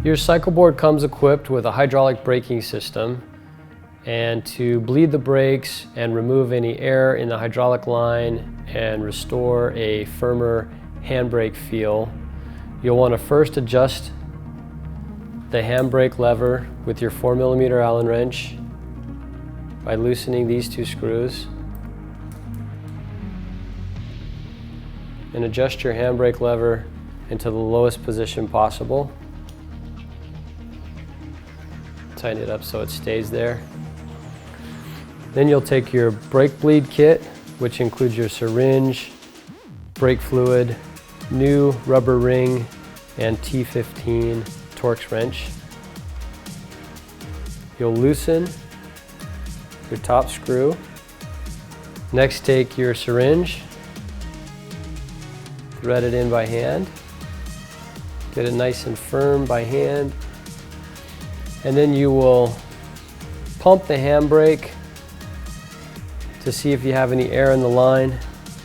Your CycleBoard comes equipped with a hydraulic braking system, and to bleed the brakes and remove any air in the hydraulic line and restore a firmer handbrake feel, you'll want to first adjust the handbrake lever with your 4mm Allen wrench by loosening these two screws, and adjust your handbrake lever into the lowest position possible. Tighten it up so it stays there. Then you'll take your brake bleed kit, which includes your syringe, brake fluid, new rubber ring, and T15 Torx wrench. You'll loosen your top screw. Next, take your syringe, thread it in by hand, get it nice and firm by hand, and then you will pump the handbrake to see if you have any air in the line.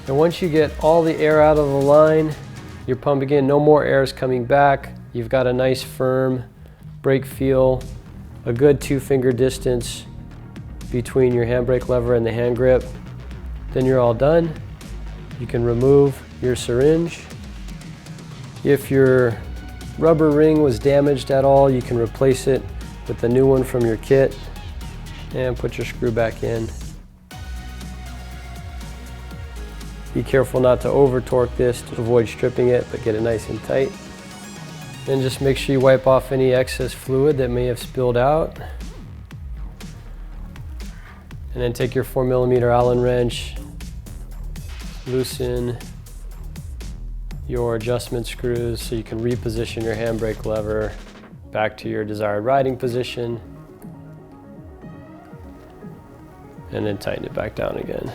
And once you get all the air out of the line, you're pumping in, no more air is coming back. You've got a nice firm brake feel, a good 2-finger distance between your handbrake lever and the hand grip. Then you're all done. You can remove your syringe. If your rubber ring was damaged at all, you can replace it with the new one from your kit and put your screw back in. Be careful not to over torque this to avoid stripping it, but get it nice and tight. Then just make sure you wipe off any excess fluid that may have spilled out. And then take your 4mm Allen wrench, loosen your adjustment screws so you can reposition your handbrake lever back to your desired riding position, and then tighten it back down again.